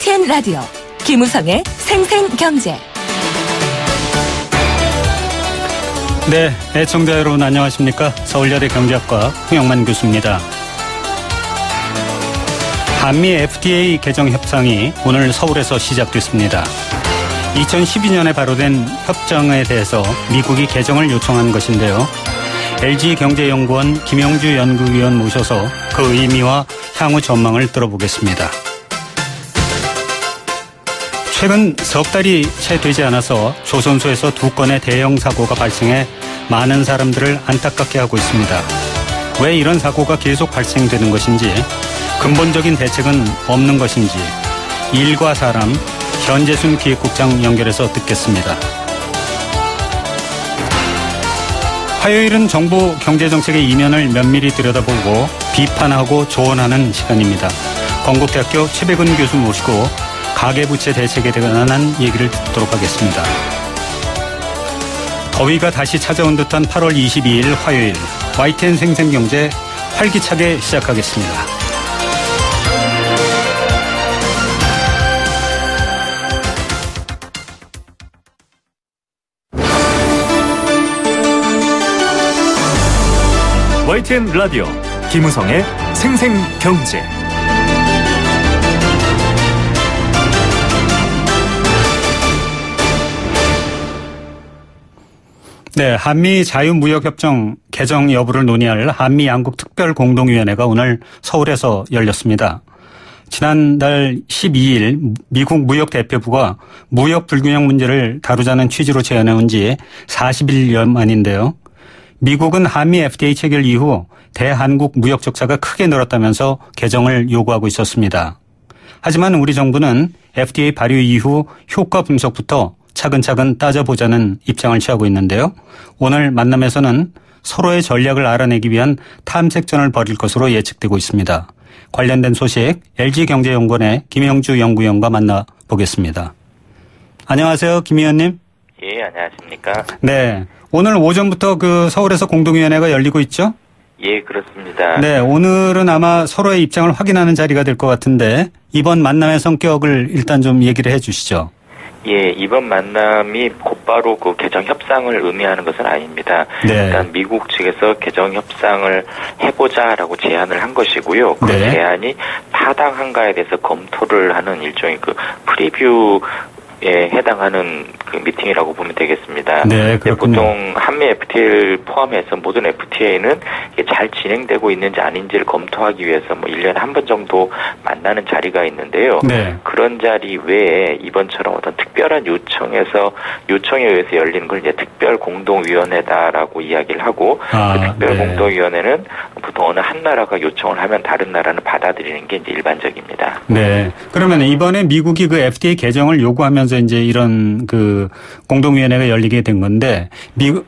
YTN 라디오 김우성의 생생경제. 네, 애청자 여러분 안녕하십니까? 서울여대 경제학과 홍영만 교수입니다. 한미 FTA 개정 협상이 오늘 서울에서 시작됐습니다. 2012년에 발효된 협정에 대해서 미국이 개정을 요청한 것인데요. LG경제연구원 김영주 연구위원 모셔서 그 의미와 향후 전망을 들어보겠습니다. 최근 석 달이 채 되지 않아서 조선소에서 2건의 대형 사고가 발생해 많은 사람들을 안타깝게 하고 있습니다. 왜 이런 사고가 계속 발생되는 것인지, 근본적인 대책은 없는 것인지, 일과 사람, 현재순 기획국장 연결해서 듣겠습니다. 화요일은 정부 경제정책의 이면을 면밀히 들여다보고 비판하고 조언하는 시간입니다. 건국대학교 최백은 교수 모시고 가계부채 대책에 관한 얘기를 듣도록 하겠습니다. 더위가 다시 찾아온 듯한 8월 22일 화요일, YTN 생생경제 활기차게 시작하겠습니다. YTN 라디오 김우성의 생생경제. 네, 한미 자유무역협정 개정 여부를 논의할 한미 양국 특별공동위원회가 오늘 서울에서 열렸습니다. 지난달 12일 미국 무역대표부가 무역 불균형 문제를 다루자는 취지로 제안해온 지 40일여 만인데요. 미국은 한미 FTA 체결 이후 대한국 무역 적자가 크게 늘었다면서 개정을 요구하고 있었습니다. 하지만 우리 정부는 FTA 발효 이후 효과 분석부터 차근차근 따져보자는 입장을 취하고 있는데요. 오늘 만남에서는 서로의 전략을 알아내기 위한 탐색전을 벌일 것으로 예측되고 있습니다. 관련된 소식 LG경제연구원의 김영주 연구위원과 만나보겠습니다. 안녕하세요, 김 위원님. 예, 안녕하십니까. 네, 오늘 오전부터 서울에서 공동위원회가 열리고 있죠? 예, 그렇습니다. 네, 오늘은 아마 서로의 입장을 확인하는 자리가 될 것 같은데 이번 만남의 성격을 일단 좀 얘기를 해 주시죠. 예, 이번 만남이 곧바로 그 개정 협상을 의미하는 것은 아닙니다. 네. 일단 미국 측에서 개정 협상을 해보자라고 제안을 한 것이고요. 그 네. 제안이 타당한가에 대해서 검토를 하는 일종의 그 프리뷰 에 해당하는 그 미팅이라고 보면 되겠습니다. 네, 그렇군요. 보통 한미 FTA를 포함해서 모든 FTA는 잘 진행되고 있는지 아닌지를 검토하기 위해서 1년에 한 번 정도 만나는 자리가 있는데요. 네. 그런 자리 외에 이번처럼 어떤 특별한 요청에 의해서 열리는 걸 이제 특별 공동위원회다라고 이야기를 하고, 그 특별 네. 공동위원회는 보통 어느 한 나라가 요청을 하면 다른 나라는 받아들이는 게 이제 일반적입니다. 네. 그러면 이번에 미국이 그 FTA 개정을 요구하면서 이제 이런 공동위원회가 열리게 된 건데, 미국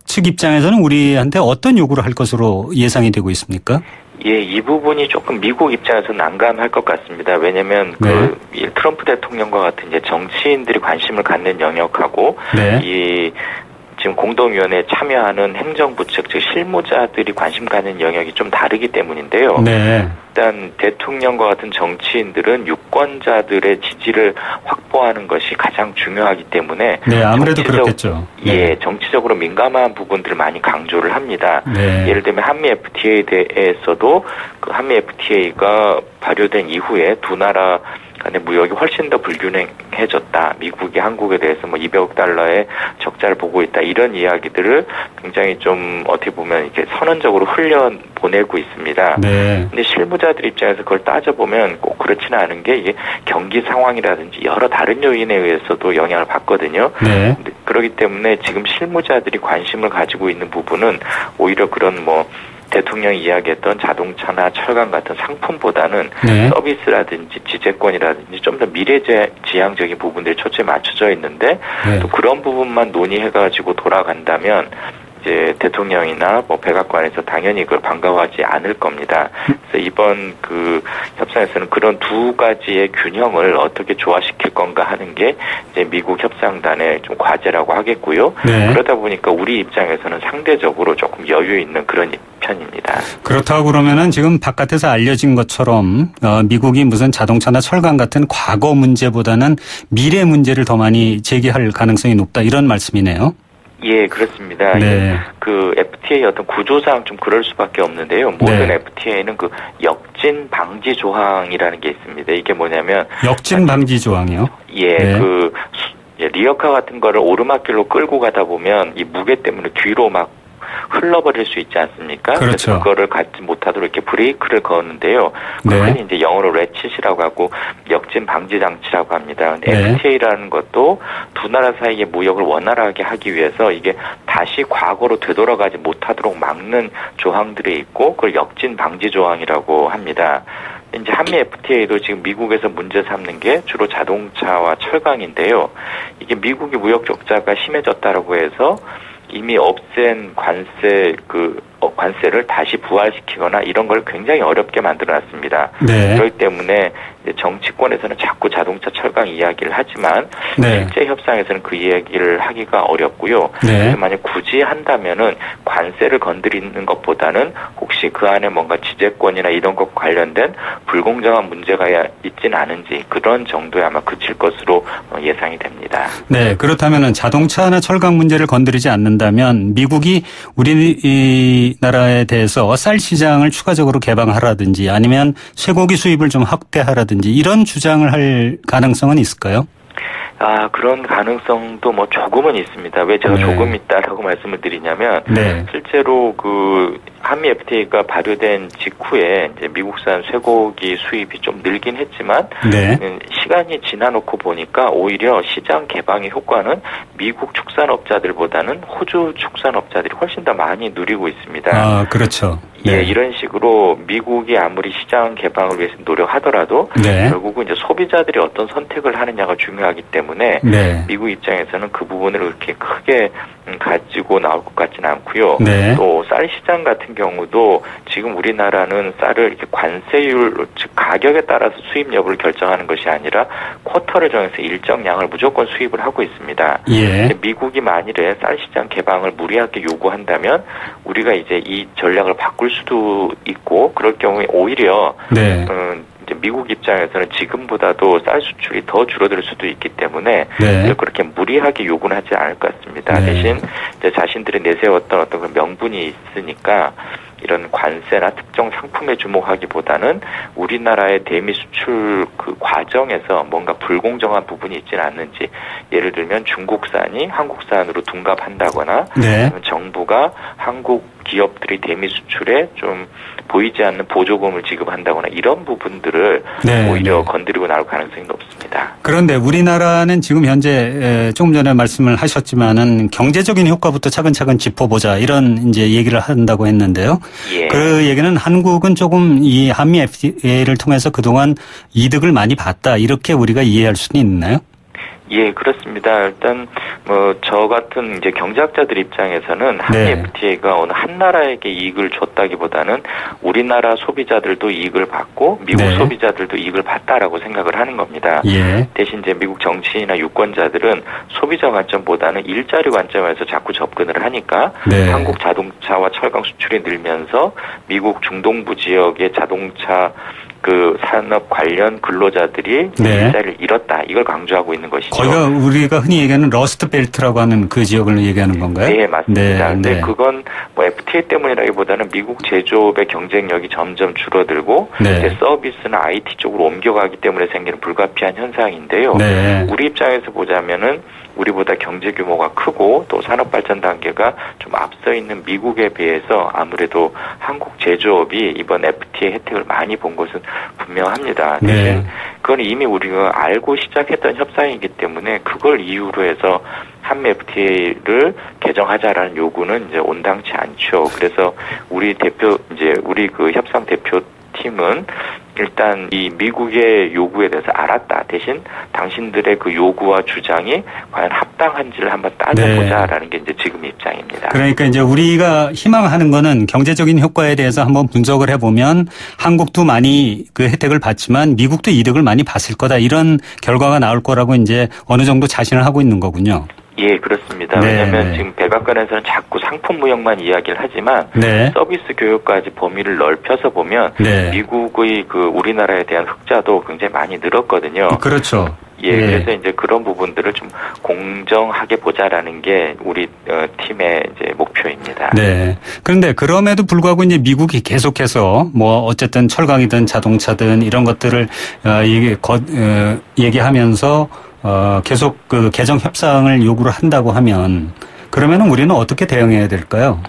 측 입장에서는 우리한테 어떤 요구를 할 것으로 예상이 되고 있습니까? 예, 이 부분이 조금 미국 입장에서 난감할 것 같습니다. 왜냐면 네. 트럼프 대통령과 같은 이제 정치인들이 관심을 갖는 영역하고, 네. 지금 공동위원회에 참여하는 행정부 측, 즉 실무자들이 관심 갖는 영역이 좀 다르기 때문인데요. 네. 일단 대통령과 같은 정치인들은 유권자들의 지지를 확보하는 것이 가장 중요하기 때문에, 네, 아무래도 그렇겠죠. 네. 예, 정치적으로 민감한 부분들을 많이 강조를 합니다. 네. 예를 들면 한미 FTA에 대해서도 그 한미 FTA가 발효된 이후에 두 나라 간의 무역이 훨씬 더 불균형해졌다. 미국이 한국에 대해서 200억 달러의 적자를 보고 있다. 이런 이야기들을 굉장히 좀 어떻게 보면 이렇게 선언적으로 흘려 보내고 있습니다. 네. 근데 실무자들 입장에서 그걸 따져보면 꼭 그렇지는 않은 게, 이게 경기 상황이라든지 여러 다른 요인에 의해서도 영향을 받거든요. 네. 그렇기 때문에 지금 실무자들이 관심을 가지고 있는 부분은 오히려 그런 대통령이 이야기했던 자동차나 철강 같은 상품보다는 네. 서비스라든지 지재권이라든지 좀 더 미래지향적인 부분들이 초점이 맞춰져 있는데, 네. 또 그런 부분만 논의해가지고 돌아간다면 이제 대통령이나 뭐 백악관에서 당연히 그걸 반가워하지 않을 겁니다. 그래서 이번 그 협상에서는 그런 두 가지의 균형을 어떻게 조화시킬 건가 하는 게 이제 미국 협상단의 좀 과제라고 하겠고요. 네. 그러다 보니까 우리 입장에서는 상대적으로 조금 여유 있는 그런 편입니다. 그렇다고 그러면은 지금 바깥에서 알려진 것처럼 미국이 무슨 자동차나 철강 같은 과거 문제보다는 미래 문제를 더 많이 제기할 가능성이 높다 이런 말씀이네요. 예, 그렇습니다. 네. 그 FTA의 어떤 구조상 좀 그럴 수밖에 없는데요. 모든 네. FTA는 그 역진 방지 조항이라는 게 있습니다. 이게 뭐냐면 역진 방지 조항이요? 예, 네. 리어카 같은 거를 오르막길로 끌고 가다 보면 이 무게 때문에 뒤로 막 흘러버릴 수 있지 않습니까? 그렇죠. 그래서 그거를 갖지 못하도록 이렇게 브레이크를 거는데요. 그걸 네. 이제 영어로 레칫이라고 하고 역진 방지 장치라고 합니다. 네. FTA라는 것도 두 나라 사이의 무역을 원활하게 하기 위해서 이게 다시 과거로 되돌아가지 못하도록 막는 조항들이 있고 그걸 역진 방지 조항이라고 합니다. 이제 한미 FTA도 지금 미국에서 문제 삼는 게 주로 자동차와 철강인데요. 이게 미국이 무역 적자가 심해졌다라고 해서 이미 없앤 관세를 다시 부활시키거나 이런 걸 굉장히 어렵게 만들어놨습니다. 네. 그렇기 때문에 이제 정치권에서는 자꾸 자동차 철강 이야기를 하지만 네. 실제 협상에서는 그 이야기를 하기가 어렵고요. 네. 그래서 만약 굳이 한다면은 관세를 건드리는 것보다는 혹시 그 안에 뭔가 지재권이나 이런 것 관련된 불공정한 문제가 있지는 않은지 그런 정도에 아마 그칠 것으로 예상이 됩니다. 네, 그렇다면은 자동차나 철강 문제를 건드리지 않는다면 미국이 우리나라에 대해서 쌀 시장을 추가적으로 개방하라든지 아니면 쇠고기 수입을 좀 확대하라든지 이런 주장을 할 가능성은 있을까요? 그런 가능성도 뭐 조금은 있습니다. 왜 제가 네. 조금 있다라고 말씀을 드리냐면 네. 실제로 그 한미 FTA가 발효된 직후에 이제 미국산 쇠고기 수입이 좀 늘긴 했지만 네. 시간이 지나놓고 보니까 오히려 시장 개방의 효과는 미국 축산업자들보다는 호주 축산업자들이 훨씬 더 많이 누리고 있습니다. 그렇죠. 예, 네. 이런 식으로 미국이 아무리 시장 개방을 위해서 노력하더라도 네. 결국은 이제 소비자들이 어떤 선택을 하느냐가 중요하기 때문에 네. 미국 입장에서는 그 부분을 그렇게 크게 가지고 나올 것 같지는 않고요. 네. 또 쌀 시장 같은 경우도 지금 우리나라는 쌀을 이렇게 관세율, 즉 가격에 따라서 수입 여부를 결정하는 것이 아니라 쿼터를 정해서 일정량을 무조건 수입을 하고 있습니다. 예. 미국이 만일에 쌀 시장 개방을 무리하게 요구한다면 우리가 이제 이 전략을 바꿀 수도 있고 그럴 경우에 오히려 네. 이제 미국 입장에서는 지금보다도 쌀 수출이 더 줄어들 수도 있기 때문에 네. 그렇게 무리하게 요구는 하지 않을 것 같습니다. 네. 대신 이제 자신들이 내세웠던 어떤 그런 명분이 있으니까 이런 관세나 특정 상품에 주목하기보다는 우리나라의 대미 수출 그 과정에서 뭔가 불공정한 부분이 있지는 않는지 예를 들면 중국산이 한국산으로 둔갑한다거나 네. 정부가 한국 기업들이 대미 수출에 좀 보이지 않는 보조금을 지급한다거나 이런 부분들을 네, 오히려 네. 건드리고 나올 가능성이 높습니다. 그런데 우리나라는 지금 현재 조금 전에 말씀을 하셨지만은 경제적인 효과부터 차근차근 짚어보자 이런 이제 얘기를 한다고 했는데요. 예. 그 얘기는 한국은 조금 이 한미 FTA를 통해서 그동안 이득을 많이 봤다 이렇게 우리가 이해할 수는 있나요? 예, 그렇습니다. 일단 뭐 저 같은 이제 경제학자들 입장에서는 한미 네. FTA가 어느 한 나라에게 이익을 줬다기보다는 우리나라 소비자들도 이익을 받고 미국 네. 소비자들도 이익을 봤다라고 생각을 하는 겁니다. 예. 대신 이제 미국 정치인이나 유권자들은 소비자 관점보다는 일자리 관점에서 자꾸 접근을 하니까 네. 한국 자동차와 철강 수출이 늘면서 미국 중동부 지역의 자동차 그 산업 관련 근로자들이 네. 일자리를 잃었다. 이걸 강조하고 있는 것이죠. 거기가 우리가 흔히 얘기하는 러스트 벨트라고 하는 그 지역을 얘기하는 건가요? 네, 맞습니다. 네, 근데 네. 그건 뭐 FTA 때문이라기보다는 미국 제조업의 경쟁력이 점점 줄어들고 네. 이제 서비스나 IT 쪽으로 옮겨가기 때문에 생기는 불가피한 현상인데요. 네. 우리 입장에서 보자면은 우리보다 경제 규모가 크고 또 산업 발전 단계가 좀 앞서 있는 미국에 비해서 아무래도 한국 제조업이 이번 FTA 혜택을 많이 본 것은 분명합니다. 네. 대신 그건 이미 우리가 알고 시작했던 협상이기 때문에 그걸 이유로 해서 한미 FTA를 개정하자라는 요구는 이제 온당치 않죠. 그래서 우리 그 협상 대표팀은 일단 이 미국의 요구에 대해서 알았다. 대신 당신들의 그 요구와 주장이 과연 합당한지를 한번 따져보자라는 게 이제 지금 입장입니다. 그러니까 이제 우리가 희망하는 거는 경제적인 효과에 대해서 한번 분석을 해보면 한국도 많이 그 혜택을 받지만 미국도 이득을 많이 봤을 거다 이런 결과가 나올 거라고 이제 어느 정도 자신을 하고 있는 거군요. 예, 그렇습니다. 네, 왜냐하면 네. 지금 백악관에서는 자꾸 상품 무역만 이야기를 하지만 네. 서비스 교육까지 범위를 넓혀서 보면 네. 미국의 그 우리나라에 대한 흑자도 굉장히 많이 늘었거든요. 그렇죠. 예, 네. 그래서 이제 그런 부분들을 좀 공정하게 보자라는 게 우리 팀의 이제 목표입니다. 네. 그런데 그럼에도 불구하고 이제 미국이 계속해서 뭐 어쨌든 철강이든 자동차든 이런 것들을 얘기하면서 계속 그 개정 협상을 요구를 한다고 하면 그러면은 우리는 어떻게 대응해야 될까요?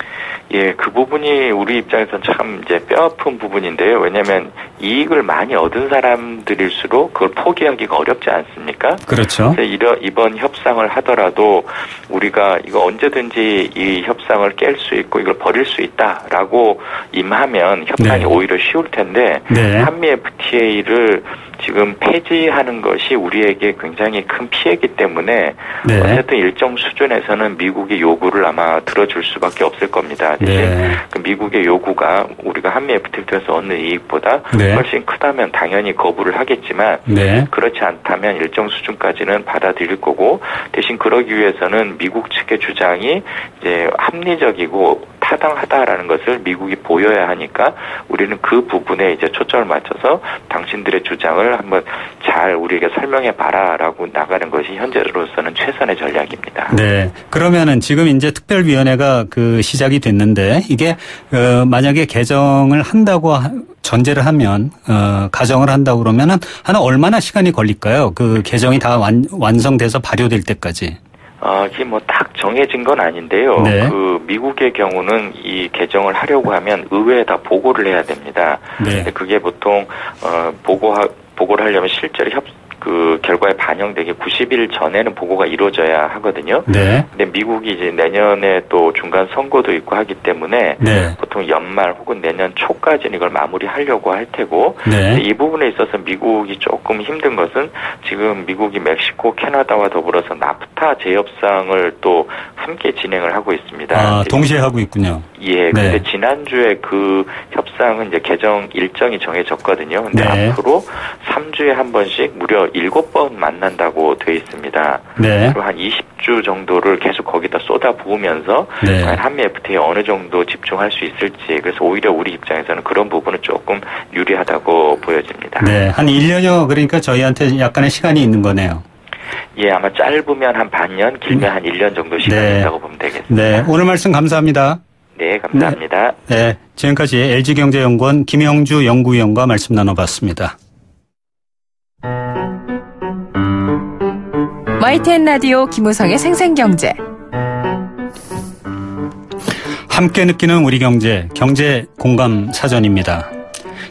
예, 그 부분이 우리 입장에서는 참 이제 뼈아픈 부분인데요. 왜냐하면 이익을 많이 얻은 사람들일수록 그걸 포기하기가 어렵지 않습니까? 그렇죠. 그래서 이번 협상을 하더라도 우리가 이거 언제든지 이 협상을 깰 수 있고 이걸 버릴 수 있다라고 임하면 협상이 네. 오히려 쉬울 텐데 네. 한미 FTA를 지금 폐지하는 것이 우리에게 굉장히 큰 피해이기 때문에 네. 어쨌든 일정 수준에서는 미국의 요구를 아마 들어줄 수밖에 없을 겁니다. 대신 네. 그 미국의 요구가 우리가 한미 FTA를 통해서 얻는 이익보다 네. 훨씬 크다면 당연히 거부를 하겠지만 네. 그렇지 않다면 일정 수준까지는 받아들일 거고 대신 그러기 위해서는 미국 측의 주장이 이제 합리적이고 타당하다라는 것을 미국이 보여야 하니까 우리는 그 부분에 이제 초점을 맞춰서 당신들의 주장을 한번 잘 우리에게 설명해 봐라라고 나가는 것이 현재로서는 최선의 전략입니다. 네. 그러면은 지금 이제 특별위원회가 그 시작이 됐는데 이게 만약에 개정을 한다고 전제를 하면 가정을 한다고 그러면은 한 얼마나 시간이 걸릴까요? 그 개정이 다 완성돼서 발효될 때까지. 이게 뭐 딱 정해진 건 아닌데요. 네. 그 미국의 경우는 이 개정을 하려고 하면 의회에다 보고를 해야 됩니다. 네. 근데 그게 보통 보고를 하려면 실제로 그 결과에 반영되게 90일 전에는 보고가 이루어져야 하거든요. 네. 근데 미국이 이제 내년에 또 중간 선거도 있고 하기 때문에 네. 보통 연말 혹은 내년 초까지는 이걸 마무리하려고 할 테고 네. 이 부분에 있어서 미국이 조금 힘든 것은 지금 미국이 멕시코, 캐나다와 더불어서 나프타 재협상을 또 함께 진행을 하고 있습니다. 동시에 하고 있군요. 예, 근데 네. 지난주에 그 협상은 이제 개정 일정이 정해졌거든요. 근데 네. 앞으로 3주에 한 번씩 무려 7번 만난다고 돼 있습니다. 네. 그리고 한 20주 정도를 계속 거기다 쏟아부으면서 네. 한미 FTA에 어느 정도 집중할 수 있을지 그래서 오히려 우리 입장에서는 그런 부분은 조금 유리하다고 보여집니다. 네. 한 1년여 그러니까 저희한테 약간의 시간이 있는 거네요. 예, 아마 짧으면 한 반년, 길면 한 1년 정도 시간이 네. 있다고 보면 되겠습니다. 네. 오늘 말씀 감사합니다. 네, 감사합니다. 네. 지금까지 LG경제연구원 김영주 연구위원과 말씀 나눠봤습니다. YTN 라디오 김우성의 생생경제. 함께 느끼는 우리 경제, 경제 공감 사전입니다.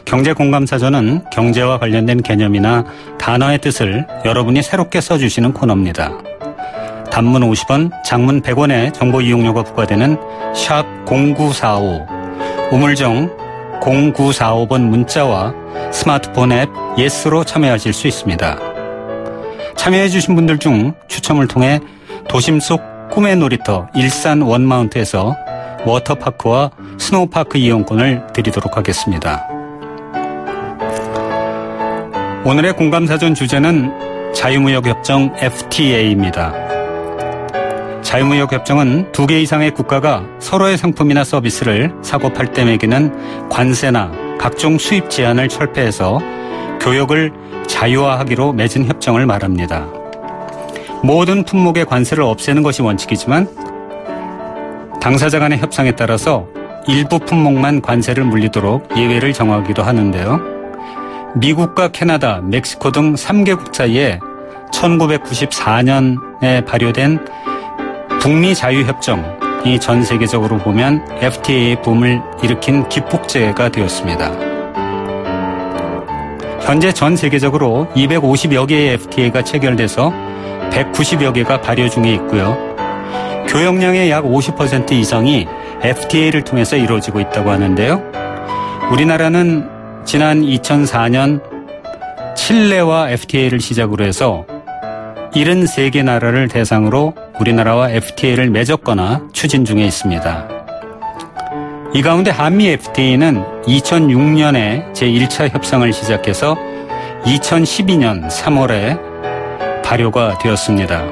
경제 공감 사전은 경제와 관련된 개념이나 단어의 뜻을 여러분이 새롭게 써주시는 코너입니다. 단문 50원, 장문 100원의 정보 이용료가 부과되는 샵 0945, 우물정 0945번 문자와 스마트폰 앱 예스로 참여하실 수 있습니다. 참여해 주신 분들 중 추첨을 통해 도심 속 꿈의 놀이터 일산 원마운트에서 워터파크와 스노우파크 이용권을 드리도록 하겠습니다. 오늘의 공감사전 주제는 자유무역협정 FTA입니다. 자유무역협정은 2개 이상의 국가가 서로의 상품이나 서비스를 사고 팔 때 매기는 관세나 각종 수입 제한을 철폐해서 교역을 자유화하기로 맺은 협정을 말합니다. 모든 품목의 관세를 없애는 것이 원칙이지만 당사자 간의 협상에 따라서 일부 품목만 관세를 물리도록 예외를 정하기도 하는데요. 미국과 캐나다, 멕시코 등 3개국 사이에 1994년에 발효된 북미 자유협정이 전 세계적으로 보면 FTA의 붐을 일으킨 기폭제가 되었습니다. 현재 전 세계적으로 250여 개의 FTA가 체결돼서 190여 개가 발효 중에 있고요. 교역량의 약 50% 이상이 FTA를 통해서 이루어지고 있다고 하는데요. 우리나라는 지난 2004년 칠레와 FTA를 시작으로 해서 73개 나라를 대상으로 우리나라와 FTA를 맺었거나 추진 중에 있습니다. 이 가운데 한미 FTA는 2006년에 제1차 협상을 시작해서 2012년 3월에 발효가 되었습니다.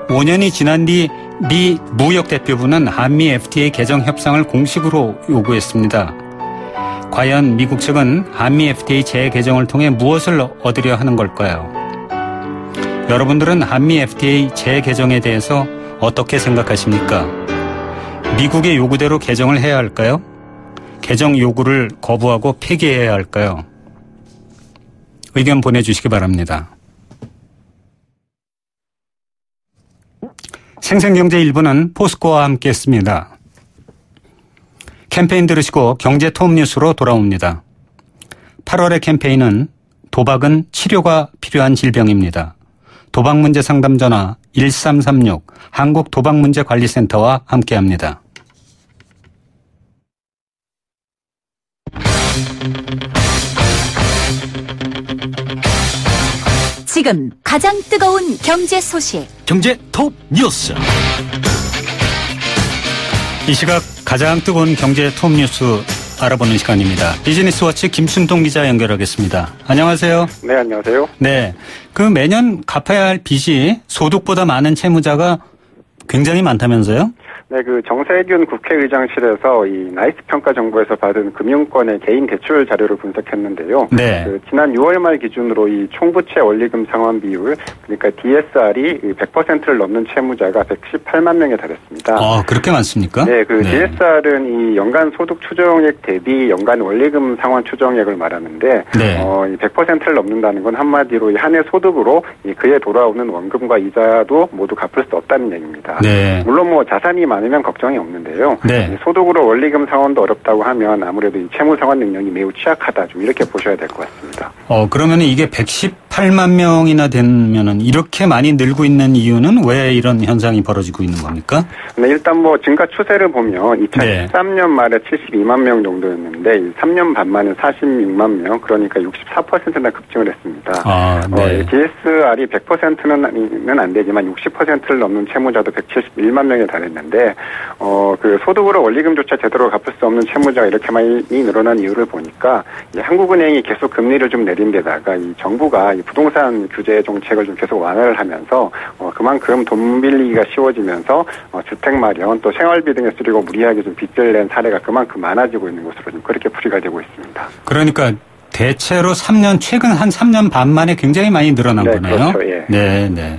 5년이 지난 뒤 미 무역대표부는 한미 FTA 개정 협상을 공식으로 요구했습니다. 과연 미국 측은 한미 FTA 재개정을 통해 무엇을 얻으려 하는 걸까요? 여러분들은 한미 FTA 재개정에 대해서 어떻게 생각하십니까? 미국의 요구대로 개정을 해야 할까요? 개정 요구를 거부하고 폐기해야 할까요? 의견 보내주시기 바랍니다. 생생경제 1부는 포스코와 함께했습니다. 캠페인 들으시고 경제 톱뉴스로 돌아옵니다. 8월의 캠페인은 도박은 치료가 필요한 질병입니다. 도박문제 상담 전화 1336 한국도박문제관리센터와 함께합니다. 지금 가장 뜨거운 경제 소식. 경제 톱 뉴스. 이 시각 가장 뜨거운 경제 톱 뉴스 알아보는 시간입니다. 비즈니스워치 김순동 기자 연결하겠습니다. 안녕하세요. 네, 안녕하세요. 네, 그 매년 갚아야 할 빚이 소득보다 많은 채무자가 굉장히 많다면서요? 네, 그 정세균 국회의장실에서 이 나이스 평가 정보에서 받은 금융권의 개인 대출 자료를 분석했는데요. 네. 그 지난 6월 말 기준으로 이 총부채 원리금 상환 비율, 그러니까 DSR이 100%를 넘는 채무자가 118만 명에 달했습니다. 아, 그렇게 많습니까? 네, 그 DSR은 이 연간 소득 추정액 대비 연간 원리금 상환 추정액을 말하는데, 네. 이 100%를 넘는다는 건 한마디로 이 한 해 소득으로 그에 돌아오는 원금과 이자도 모두 갚을 수 없다는 얘기입니다. 네. 물론 뭐 자산이 많으면 걱정이 없는데요. 네. 소득으로 원리금 상환도 어렵다고 하면 아무래도 이 채무 상환 능력이 매우 취약하다, 좀 이렇게 보셔야 될 것 같습니다. 그러면 이게 118만 명이나 되면은 이렇게 많이 늘고 있는 이유는 왜 이런 현상이 벌어지고 있는 겁니까? 네, 일단 뭐 증가 추세를 보면 2013년 말에 72만 명 정도였는데 3년 반 만에 46만 명, 그러니까 64%나 급증을 했습니다. 아, 네. DSR이 100%는 안 되지만 60%를 넘는 채무자도 171만 명에 달했는데 그 소득으로 원리금조차 제대로 갚을 수 없는 채무자가 이렇게 많이 늘어난 이유를 보니까 한국은행이 계속 금리를 좀 내린 데다가 이 정부가 이 부동산 규제 정책을 좀 계속 완화를 하면서 그만큼 돈 빌리기가 쉬워지면서 주택 마련 또 생활비 등에 쓰려고 무리하게 좀 빚을 낸 사례가 그만큼 많아지고 있는 것으로 좀 그렇게 풀이가 되고 있습니다. 그러니까 대체로 최근 한 3년 반 만에 굉장히 많이 늘어난 거네요. 그렇죠. 예. 네, 네.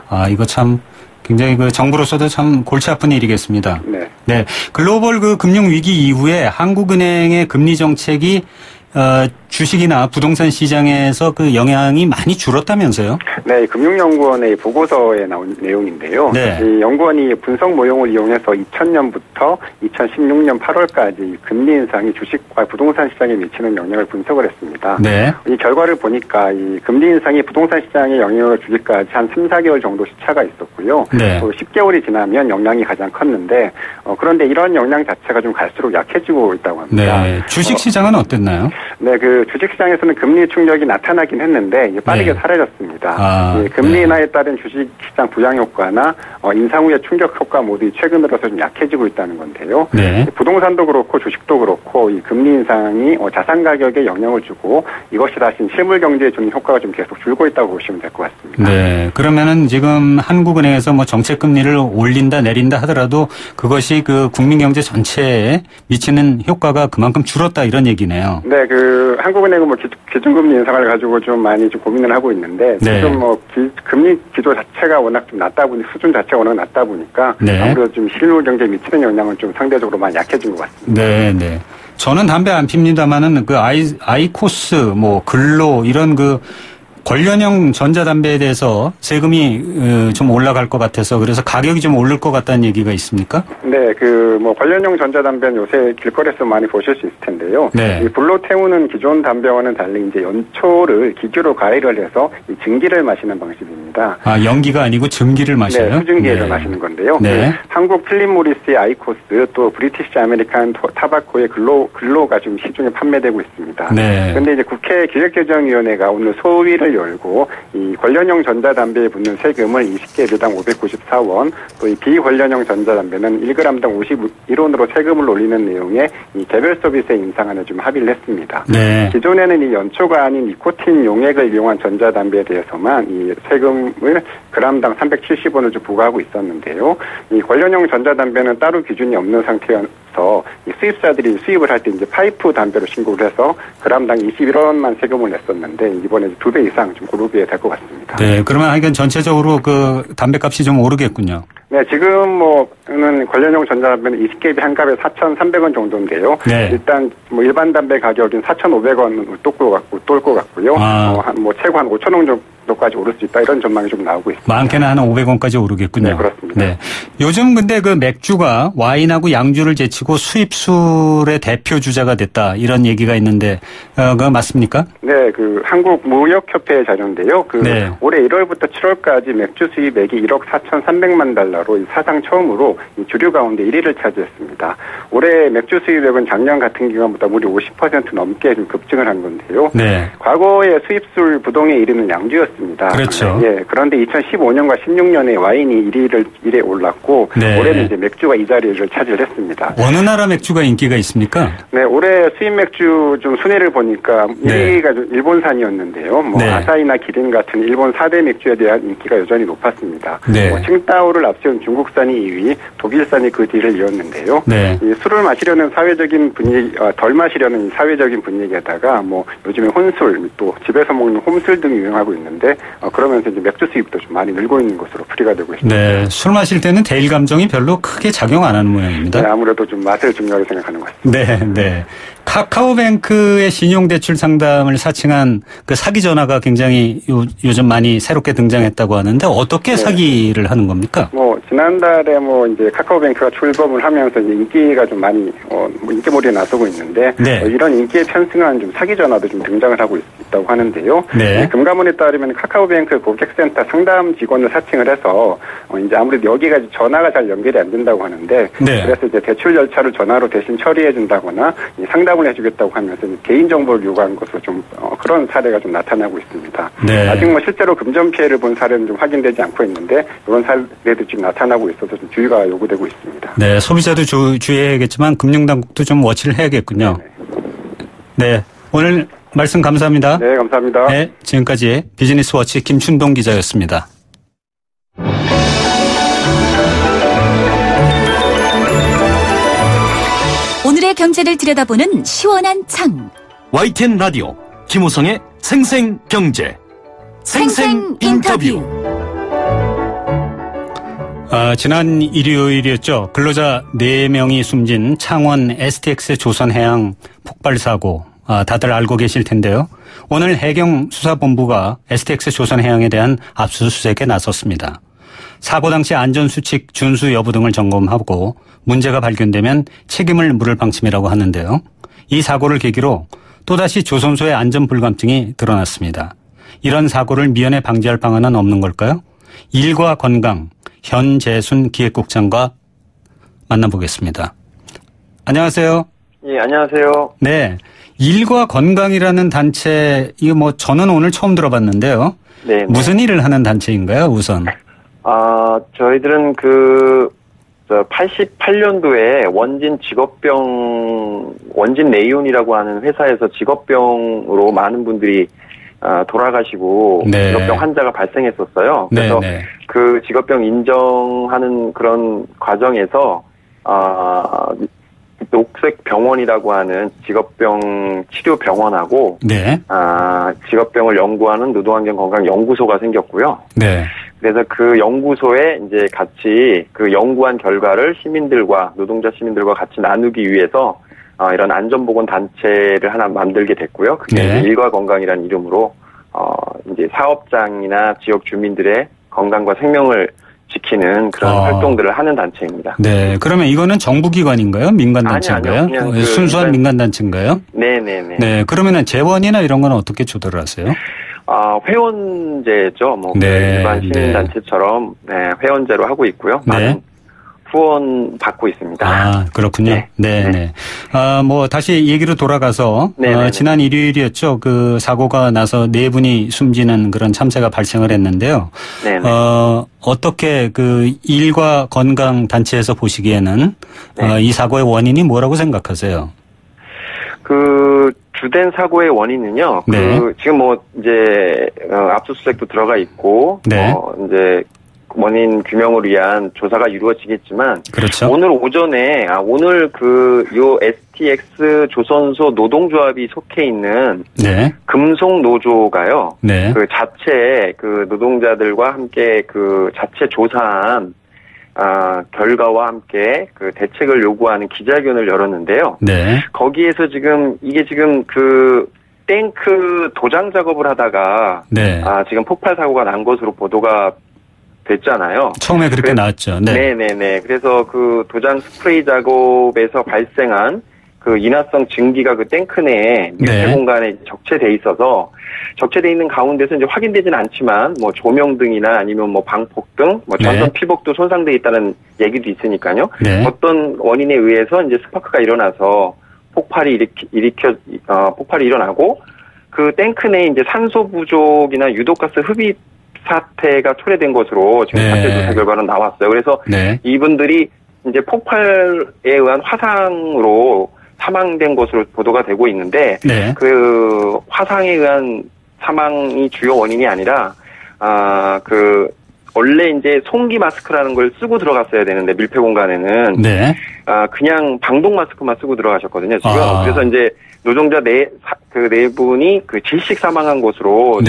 아, 이거 참 굉장히 그 정부로서도 참 골치 아픈 일이겠습니다. 네. 네. 글로벌 그 금융 위기 이후에 한국은행의 금리 정책이 주식이나 부동산 시장에서 그 영향이 많이 줄었다면서요? 네, 금융연구원의 보고서에 나온 내용인데요. 네. 이 연구원이 분석 모형을 이용해서 2000년부터 2016년 8월까지 금리 인상이 주식과 부동산 시장에 미치는 영향을 분석을 했습니다. 네. 이 결과를 보니까 이 금리 인상이 부동산 시장에 영향을 주기까지 한 3, 4개월 정도 시차가 있었고요. 네. 또 10개월이 지나면 영향이 가장 컸는데 그런데 이런 영향 자체가 좀 갈수록 약해지고 있다고 합니다. 네. 주식 시장은 어땠나요? 네, 그 주식시장에서는 금리 충격이 나타나긴 했는데 빠르게 네. 사라졌습니다. 금리 인하에 따른 주식시장 부양 효과나 인상 후의 충격 효과 모두 최근 들어서 좀 약해지고 있다는 건데요. 네. 부동산도 그렇고 주식도 그렇고 이 금리 인상이 자산 가격에 영향을 주고 이것이 다시 실물 경제에 주는 효과가 좀 계속 줄고 있다고 보시면 될 것 같습니다. 네. 그러면은 지금 한국은행에서 뭐 정책 금리를 올린다 내린다 하더라도 그것이 그 국민 경제 전체에 미치는 효과가 그만큼 줄었다 이런 얘기네요. 네, 그 한국은행은 뭐 기준금리 인상을 가지고 좀 많이 좀 고민을 하고 있는데 네. 지금 뭐 금리 기조 자체가 워낙 좀 낮다 보니 수준 자체가 워낙 낮다 보니까 네. 아무래도 좀 실물 경제에 미치는 영향은 좀 상대적으로 많이 약해진 것 같습니다. 네, 네. 저는 담배 안 핍니다만은 그 아이코스 뭐 글로 이런 그 관련형 전자담배에 대해서 세금이 좀 올라갈 것 같아서 그래서 가격이 좀 오를 것 같다는 얘기가 있습니까? 네, 그 뭐 관련형 전자담배는 요새 길거리에서 많이 보실 수 있을 텐데요. 네. 이 불로 태우는 기존 담배와는 달리 이제 연초를 기기로 가열을 해서 이 증기를 마시는 방식입니다. 아, 연기가 아니고 증기를 마셔요? 네, 수증기를 마시는 건데요. 네. 한국 필립 모리스의 아이코스 또 브리티시 아메리칸 타바코의 글로가 지금 시중에 판매되고 있습니다. 네. 그런데 이제 국회 기획개정위원회가 오늘 소위를 열고 이 관련형 전자담배에 붙는 세금을 20개비당 594원, 또 이 비관련형 전자담배는 1g당 51원으로 세금을 올리는 내용의 이 개별 서비스에 인상안에 좀 합의를 했습니다. 네. 기존에는 이 연초가 아닌 니코틴 용액을 이용한 전자담배에 대해서만 이 세금을 g당 370원을 좀 부과하고 있었는데요. 이 관련형 전자담배는 따로 기준이 없는 상태여서 이 수입사들이 수입을 할 때 이제 파이프 담배로 신고를 해서 g당 21원만 세금을 냈었는데 이번에 2배 이상 좀 고르게 될 것 같습니다. 네, 그러면 하여간 전체적으로 그 담배값이 좀 오르겠군요. 네, 지금 뭐는 관련형 전자담배는 20개비 한 갑에 4,300원 정도인데요. 네. 일단 뭐 일반 담배 가격인 4,500원은 똘 것 같고요. 뭐 최고 한 5,000원 정도까지 오를 수 있다 이런 전망이 좀 나오고 있습니다. 많게는 한 500원까지 오르겠군요. 네, 그렇습니다. 네. 요즘 근데 그 맥주가 와인하고 양주를 제치고 수입술의 대표 주자가 됐다 이런 얘기가 있는데 그거 맞습니까? 네, 그 한국무역협회 자료인데요. 네. 올해 1월부터 7월까지 맥주 수입액이 1억 4,300만 달러로 사상 처음으로 이 주류 가운데 1위를 차지했습니다. 올해 맥주 수입액은 작년 같은 기간보다 무려 50% 넘게 좀 급증을 한 건데요. 네. 과거에 수입술 부동의 1위는 양주였습니다. 그렇죠. 예, 그런데 2015년과 16년에 와인이 1위에 올랐고 네. 올해는 이제 맥주가 이 자리를 차지했습니다. 어느 나라 맥주가 인기가 있습니까? 네, 올해 수입 맥주 좀 순위를 보니까 네. 1위가 좀 일본산이었는데요. 네. 아사히나 기린 같은 일본 4대 맥주에 대한 인기가 여전히 높았습니다. 네. 칭따오를 앞세운 중국산이 2위, 독일산이 그 뒤를 이었는데요. 네. 이 술을 마시려는 사회적인 분위기, 덜 마시려는 사회적인 분위기에다가 요즘에 혼술, 또 집에서 먹는 홈술 등이 유행하고 있는데 그러면서 이제 맥주 수입도 좀 많이 늘고 있는 것으로 풀이가 되고 있습니다. 네, 술 마실 때는 대일 감정이 별로 크게 작용 안 하는 모양입니다. 네, 아무래도 좀 맛을 중요하게 생각하는 것 같습니다. 네, 네. 카카오뱅크의 신용대출 상담을 사칭한 그 사기 전화가 굉장히 요즘 많이 새롭게 등장했다고 하는데 어떻게 사기를 하는 겁니까? 지난달에 이제 카카오뱅크가 출범을 하면서 이제 인기가 좀 많이, 인기몰이에 나서고 있는데, 네. 이런 인기에 편승한 좀 사기 전화도 좀 등장을 하고 있다고 하는데요. 네. 금감원에 따르면 카카오뱅크 고객센터 상담 직원을 사칭을 해서, 이제 아무래도 여기가 전화가 잘 연결이 안 된다고 하는데, 네. 그래서 이제 대출 절차를 전화로 대신 처리해준다거나, 상담을 해주겠다고 하면서 개인정보를 요구하는 것으로 좀, 그런 사례가 좀 나타나고 있습니다. 네. 아직 실제로 금전 피해를 본 사례는 좀 확인되지 않고 있는데, 이런 사례도 지금 나타나고 있어서 좀 주의가 요구되고 있습니다. 네, 소비자도 주의해야겠지만 금융당국도 좀 워치를 해야겠군요. 네, 오늘 말씀 감사합니다. 네, 감사합니다. 네, 지금까지 비즈니스워치 김춘동 기자였습니다. 오늘의 경제를 들여다보는 시원한 창. YTN 라디오 김우성의 생생경제 생생인터뷰. 지난 일요일이었죠. 근로자 4명이 숨진 창원 STX 조선해양 폭발 사고 다들 알고 계실 텐데요. 오늘 해경수사본부가 STX 조선해양에 대한 압수수색에 나섰습니다. 사고 당시 안전수칙 준수 여부 등을 점검하고 문제가 발견되면 책임을 물을 방침이라고 하는데요. 이 사고를 계기로 또다시 조선소의 안전불감증이 드러났습니다. 이런 사고를 미연에 방지할 방안은 없는 걸까요? 일과 건강 현재순 기획국장과 만나보겠습니다. 안녕하세요. 예, 안녕하세요. 네. 일과 건강이라는 단체, 이거 저는 오늘 처음 들어봤는데요. 네. 무슨 일을 하는 단체인가요, 우선? 저희들은 88년도에 원진 레이온이라고 하는 회사에서 직업병으로 많은 분들이 돌아가시고 네. 직업병 환자가 발생했었어요. 그래서 네. 그 직업병 인정하는 그런 과정에서 녹색 병원이라고 하는 직업병 치료 병원하고 네. 직업병을 연구하는 노동환경건강연구소가 생겼고요. 네. 그래서 그 연구소에 이제 같이 그 연구한 결과를 노동자 시민들과 같이 나누기 위해서 이런 안전보건 단체를 하나 만들게 됐고요. 그게 네. 일과 건강이라는 이름으로 이제 사업장이나 지역 주민들의 건강과 생명을 지키는 그런 활동들을 하는 단체입니다. 네. 그러면 이거는 정부기관인가요? 민간단체인가요? 아니요. 그냥 순수한 민간단체인가요? 네네네. 네. 그러면은 재원이나 이런 건 어떻게 조달을 하세요? 회원제죠. 네. 일반 시민단체처럼 회원제로 하고 있고요. 네. 후원 받고 있습니다. 아, 그렇군요. 네네. 다시 얘기로 돌아가서, 지난 일요일이었죠. 그 사고가 나서 4분이 숨지는 그런 참사가 발생을 했는데요. 네네. 어떻게 그 일과 건강 단체에서 보시기에는, 이 사고의 원인이 뭐라고 생각하세요? 그, 주된 사고의 원인은요. 지금 이제, 압수수색도 들어가 있고, 이제, 원인 규명을 위한 조사가 이루어지겠지만, 그렇죠. 오늘 오전에, 오늘 요 STX 조선소 노동조합이 속해 있는, 금속 노조가요. 그 자체, 노동자들과 함께 자체 조사한, 결과와 함께 대책을 요구하는 기자회견을 열었는데요. 거기에서 이게 지금 탱크 도장 작업을 하다가, 지금 폭발 사고가 난 것으로 보도가 됐잖아요. 처음에 그렇게 나왔죠. 네네네. 그래서 도장 스프레이 작업에서 발생한 인화성 증기가 탱크 내에 밀폐 공간에 적체돼 있어서 적체돼 있는 가운데서 이제 확인되지는 않지만 조명등이나 아니면 방폭등, 전선 피복도 손상돼 있다는 얘기도 있으니까요. 어떤 원인에 의해서 이제 스파크가 일어나서 폭발이 일어나고 탱크 내에 이제 산소 부족이나 유독가스 흡입 사태가 초래된 것으로 지금 자체 조사 결과는 나왔어요. 그래서 이분들이 이제 폭발에 의한 화상으로 사망된 것으로 보도가 되고 있는데 화상에 의한 사망이 주요 원인이 아니라 원래 이제 송기 마스크라는 걸 쓰고 들어갔어야 되는데 밀폐 공간에는 그냥 방독 마스크만 쓰고 들어가셨거든요. 지금 그래서 이제 노동자 네 분이 질식 사망한 것으로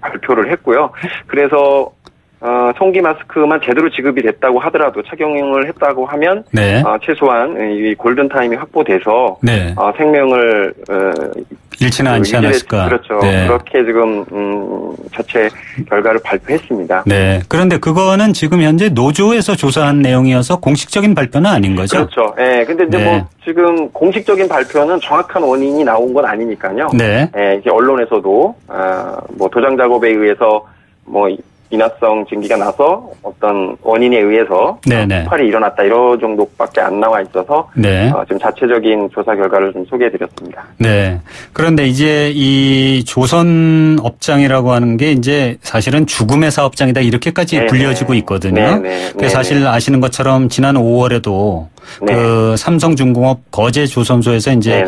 발표를 했고요. 그래서 송기 마스크만 제대로 지급이 됐다고 하더라도 착용을 했다고 하면 최소한 이 골든 타임이 확보돼서 생명을 잃지는 않지 않았을까. 그렇죠. 그렇게 지금 자체 결과를 발표했습니다. 그런데 그거는 지금 현재 노조에서 조사한 내용이어서 공식적인 발표는 아닌 거죠? 그렇죠. 근데 이제 지금 공식적인 발표는 정확한 원인이 나온 건 아니니까요. 이제 언론에서도 도장 작업에 의해서 인화성 증기가 나서 어떤 원인에 의해서 폭발이 일어났다 이런 정도밖에 안 나와 있어서 지금 자체적인 조사 결과를 좀 소개해드렸습니다. 그런데 이제 이 조선 업장이라고 하는 게 이제 사실은 죽음의 사업장이다 이렇게까지 불려지고 있거든요. 사실 아시는 것처럼 지난 5월에도 삼성중공업 거제 조선소에서 이제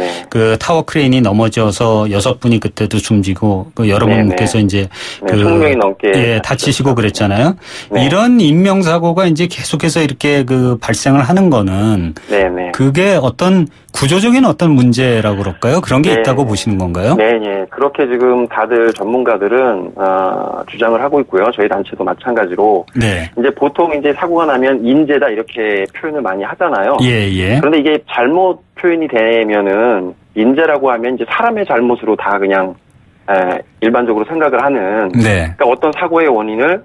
타워 크레인이 넘어져서 6분이 그때도 숨지고 여러분께서 이제 20명이 넘게 다치시고 그랬잖아요. 이런 인명사고가 이제 계속해서 이렇게 발생을 하는 거는 그게 어떤 구조적인 어떤 문제라고 그럴까요? 그런 게 있다고 보시는 건가요? 그렇게 지금 다들 전문가들은 주장을 하고 있고요. 저희 단체도 마찬가지로 이제 보통 이제 사고가 나면 인재다 이렇게 표현을 많이 하잖아요. 그런데 이게 잘못 표현이 되면은 인재라고 하면 이제 사람의 잘못으로 다 그냥 일반적으로 생각을 하는 그러니까 어떤 사고의 원인을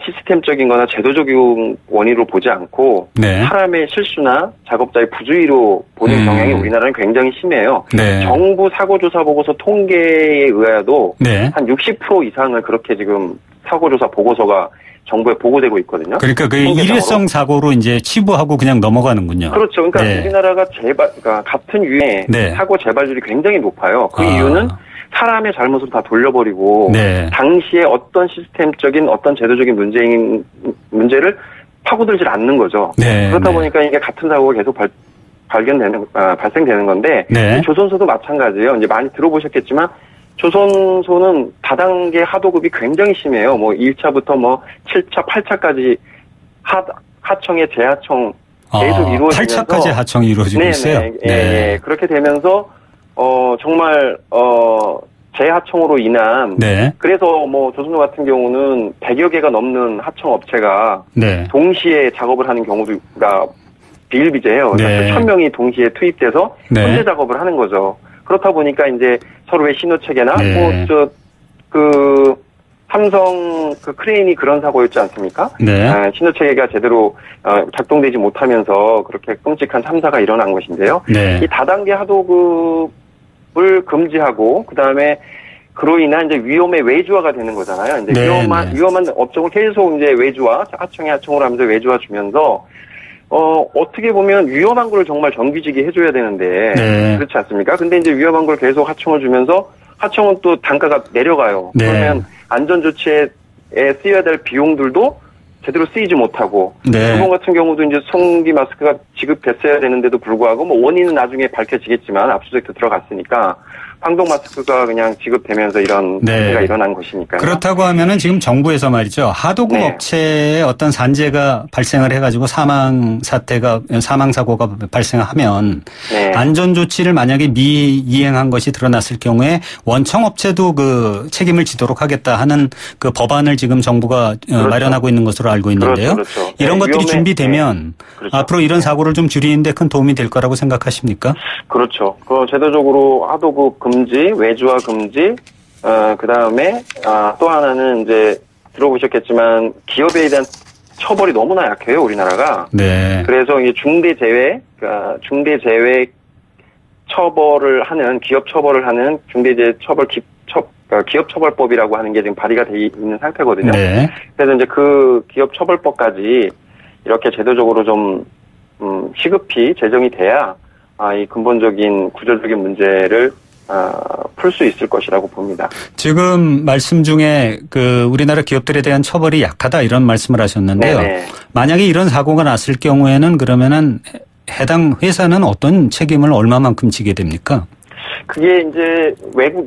시스템적인 거나 제도적인 원인으로 보지 않고 사람의 실수나 작업자의 부주의로 보는 경향이 우리나라는 굉장히 심해요. 정부 사고조사 보고서 통계에 의하여도 한 60% 이상을 그렇게 지금 사고조사 보고서가 정부에 보고되고 있거든요. 그러니까 일회성 사고로 이제 치부하고 그냥 넘어가는군요. 그렇죠. 그러니까 우리나라가 그러니까 같은 유의 사고 재발률이 굉장히 높아요. 그 이유는 사람의 잘못으로 다 돌려버리고 당시에 어떤 시스템적인 어떤 제도적인 문제를 파고들질 않는 거죠. 그렇다 보니까 이게 같은 사고가 계속 발생되는 건데 조선소도 마찬가지예요. 이제 많이 들어보셨겠지만 조선소는 다단계 하도급이 굉장히 심해요. 1차부터 7차, 8차까지 하청의 재하청 계속 이루어지면서 8차까지 하청이 이루어지고 있어요. 그렇게 되면서 정말 재하청으로 인한 그래서 조선소 같은 경우는 100여 개가 넘는 하청 업체가 동시에 작업을 하는 경우가 비일비재해요. 그러니까 1000명이 동시에 투입돼서 혼재 작업을 하는 거죠. 그렇다 보니까 이제 서로의 신호 체계나 삼성 크레인이 그런 사고였지 않습니까? 신호 체계가 제대로 작동되지 못하면서 그렇게 끔찍한 참사가 일어난 것인데요. 이 다단계 하도급을 금지하고 그다음에 그로 인한 이제 위험의 외주화가 되는 거잖아요. 이제 위험한 업종을 계속 이제 외주화, 하청으로 하면서 외주화 주면서 어떻게 보면 위험한 걸 정말 정규직이 해줘야 되는데 그렇지 않습니까? 근데 이제 위험한 걸 계속 하청을 주면서 하청은 또 단가가 내려가요. 그러면 안전 조치에 쓰여야 될 비용들도 제대로 쓰이지 못하고 일본 같은 경우도 이제 성기 마스크가 지급됐어야 되는데도 불구하고 뭐 원인은 나중에 밝혀지겠지만 압수수색도 들어갔으니까 황동 마스크가 그냥 지급되면서 이런 문제가 일어난 것이니까요. 그렇다고 하면은 지금 정부에서 말이죠. 하도급 업체에 어떤 산재가 발생을 해가지고 사망 사고가 발생하면 안전 조치를 만약에 미이행한 것이 드러났을 경우에 원청 업체도 그 책임을 지도록 하겠다 하는 그 법안을 지금 정부가 마련하고 있는 것으로 알고 있는데요. 이런 것들이 준비되면 앞으로 이런 사고를 좀 줄이는데 큰 도움이 될 거라고 생각하십니까? 그렇죠. 제도적으로 하도급 금지, 외주화 금지, 그 다음에, 또 하나는 이제 들어보셨겠지만 기업에 대한 처벌이 너무나 약해요, 우리나라가. 그래서 이게 중대재해 처벌을 하는, 기업 처벌을 하는 기업처벌법이라고 하는 게 지금 발의가 돼 있는 상태거든요. 그래서 이제 그 기업처벌법까지 이렇게 제도적으로 좀, 시급히 제정이 돼야, 이 근본적인 구조적인 문제를 풀 수 있을 것이라고 봅니다. 지금 말씀 중에 그 우리나라 기업들에 대한 처벌이 약하다 이런 말씀을 하셨는데요. 만약에 이런 사고가 났을 경우에는 그러면은 해당 회사는 어떤 책임을 얼마만큼 지게 됩니까? 그게 이제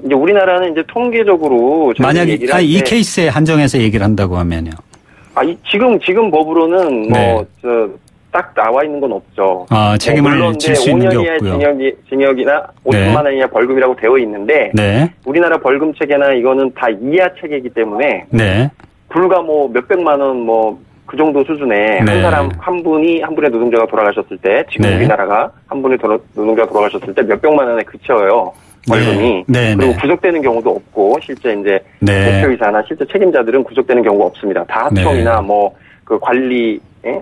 이제 우리나라는 이제 통계적으로 만약에 이 케이스에 한정해서 얘기를 한다고 하면요. 지금 법으로는 딱 나와 있는 건 없죠. 책임을 질 수 있는 게 없고요. 징역이나 5천만 원 이하 벌금이라고 되어 있는데 우리나라 벌금 체계나 이거는 다 이하 체계이기 때문에 불과 뭐 몇백만 원 그 정도 수준에 한 사람 한 분의 노동자가 돌아가셨을 때 지금 우리나라가 한 분의 노동자가 돌아가셨을 때 몇백만 원에 그쳐요. 벌금이. 그리고 구속되는 경우도 없고 실제 이제 대표이사나 실제 책임자들은 구속되는 경우가 없습니다. 다 하청이나 그 관리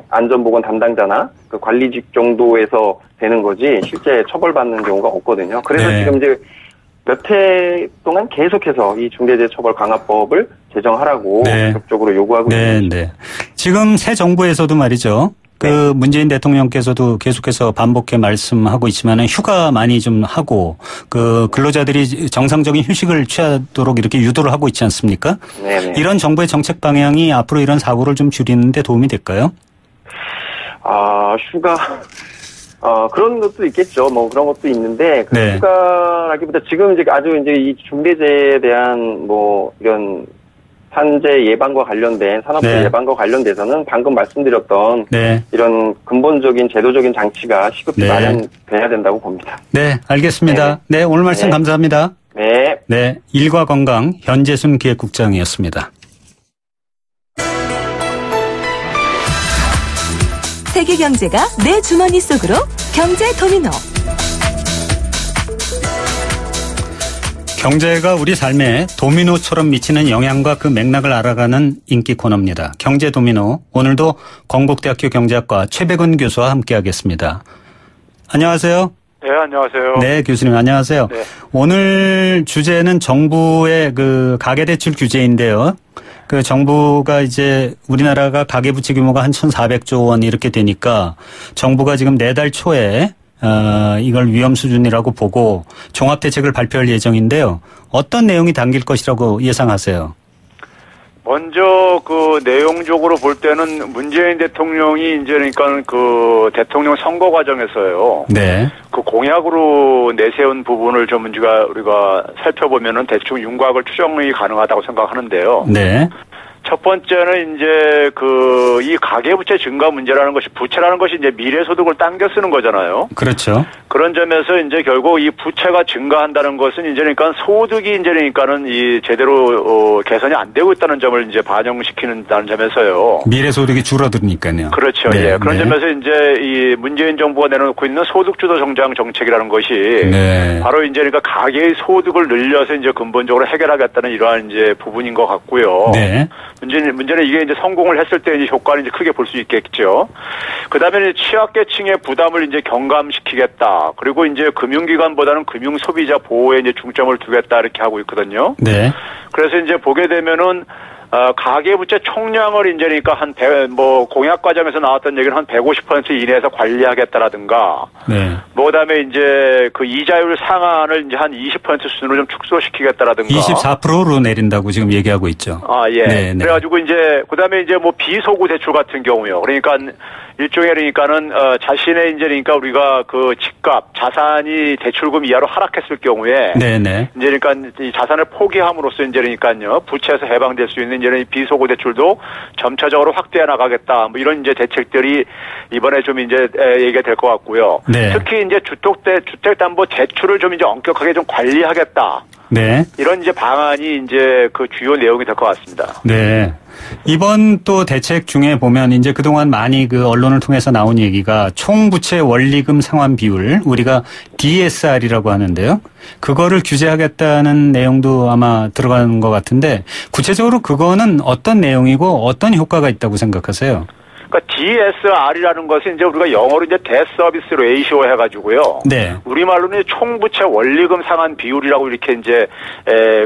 안전보건 담당자나 그 관리직 정도에서 되는 거지 실제 처벌받는 경우가 없거든요. 그래서 지금 이제 몇 해 동안 계속해서 이 중대재해처벌 강화법을 제정하라고 적극적으로 요구하고 있습니다. 지금 새 정부에서도 말이죠. 그 문재인 대통령께서도 계속해서 반복해 말씀하고 있지만은 휴가 많이 좀 하고 그 근로자들이 정상적인 휴식을 취하도록 이렇게 유도를 하고 있지 않습니까? 이런 정부의 정책 방향이 앞으로 이런 사고를 좀 줄이는 데 도움이 될까요? 휴가 그런 것도 있겠죠. 그런 것도 있는데 휴가라기보다 지금 이제 아주 이제 이 중대재해에 대한 이런 산재 예방과 관련된 산업재해 예방과 관련돼서는 방금 말씀드렸던 이런 근본적인 제도적인 장치가 시급히 마련돼야 된다고 봅니다. 알겠습니다. 오늘 말씀 감사합니다. 일과 건강 현재순 기획국장이었습니다. 세계 경제가 내 주머니 속으로 경제 도미노. 경제가 우리 삶에 도미노처럼 미치는 영향과 그 맥락을 알아가는 인기 코너입니다. 경제 도미노. 오늘도 건국대학교 경제학과 최백은 교수와 함께하겠습니다. 안녕하세요. 안녕하세요. 교수님 안녕하세요. 오늘 주제는 정부의 그 가계대출 규제인데요. 그 정부가 이제 우리나라가 가계부채 규모가 한 1,400조 원 이렇게 되니까 정부가 지금 내달 초에 이걸 위험 수준이라고 보고 종합대책을 발표할 예정인데요. 어떤 내용이 담길 것이라고 예상하세요? 먼저 그 내용적으로 볼 때는 문재인 대통령이 이제 그러니까 그 대통령 선거 과정에서요. 그 공약으로 내세운 부분을 좀 우리가 살펴보면은 대충 윤곽을 추정이 가능하다고 생각하는데요. 첫 번째는 이제 이 가계부채 증가 문제라는 것이 부채라는 것이 이제 미래소득을 당겨 쓰는 거잖아요. 그렇죠. 그런 점에서 이제 결국 이 부채가 증가한다는 것은 이제 그러니까 소득이 이제 그러니까는 이 제대로 개선이 안 되고 있다는 점을 이제 반영시키는다는 점에서요. 미래소득이 줄어드니까요. 그렇죠. 그런 점에서 이제 이 문재인 정부가 내놓고 있는 소득주도 성장 정책이라는 것이 바로 이제 그러니까 가계의 소득을 늘려서 이제 근본적으로 해결하겠다는 이러한 이제 부분인 것 같고요. 문제는 이게 이제 성공을 했을 때 이제 효과를 이제 크게 볼 수 있겠죠. 그 다음에 취약계층의 부담을 이제 경감시키겠다. 그리고 이제 금융기관보다는 금융 소비자 보호에 이제 중점을 두겠다 이렇게 하고 있거든요. 네. 그래서 이제 보게 되면은 가계부채 총량을 이제니까 공약 과정에서 나왔던 얘기는 한 150% 이내에서 관리하겠다라든가. 네. 그다음에 이제 그 이자율 상한을 이제 한 20% 수준으로 좀 축소시키겠다라든가. 24%로 내린다고 지금 얘기하고 있죠. 예. 네, 네. 그래가지고 이제 그다음에 이제 뭐 비소구 대출 같은 경우요. 그러니까 일종의 그러니까는 자신의 이제 그러니까 우리가 그 집값 자산이 대출금 이하로 하락했을 경우에. 네네. 이제 그러니까 이 자산을 포기함으로써 이제 그러니까요 부채에서 해방될 수 있는 이제는 비소구 대출도 점차적으로 확대해 나가겠다. 뭐 이런 이제 대책들이 이번에 좀 이제 얘기가 될 것 같고요. 네. 특히 이제 주택담보 대출을 좀 이제 엄격하게 좀 관리하겠다. 네. 이런 이제 방안이 이제 그 주요 내용이 될 것 같습니다. 네. 이번 또 대책 중에 보면 이제 그동안 많이 그 언론을 통해서 나온 얘기가 총부채 원리금 상환 비율, 우리가 DSR이라고 하는데요. 그거를 규제하겠다는 내용도 아마 들어가는 것 같은데 구체적으로 그거는 어떤 내용이고 어떤 효과가 있다고 생각하세요? 그러니까 DSR이라는 것은 이제 우리가 영어로 이제 Debt Service Ratio 해가지고요. 네. 우리말로는 총부채 원리금 상환 비율이라고 이렇게 이제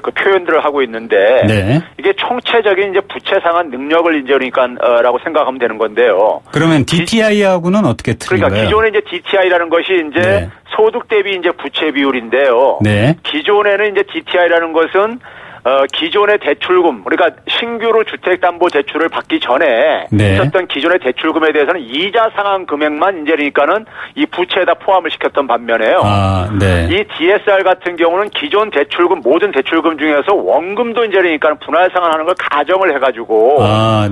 그 표현들을 하고 있는데. 네. 이게 총체적인 이제 부채 상환 능력을 이제 그러니까라고 생각하면 되는 건데요. 그러면 DTI하고는 어떻게 틀린가요? 그러니까 기존에 이제 DTI라는 것이 이제 네. 소득 대비 이제 부채 비율인데요. 네. 기존에는 이제 DTI라는 것은 기존의 대출금, 그러니까 신규로 주택담보대출을 받기 전에 네. 있었던 기존의 대출금에 대해서는 이자 상환 금액만 이제 그러니까는 이 부채에다 포함을 시켰던 반면에요. 네. 이 DSR 같은 경우는 기존 대출금, 모든 대출금 중에서 원금도 이제 그러니까 분할 상환하는 걸 가정을 해가지고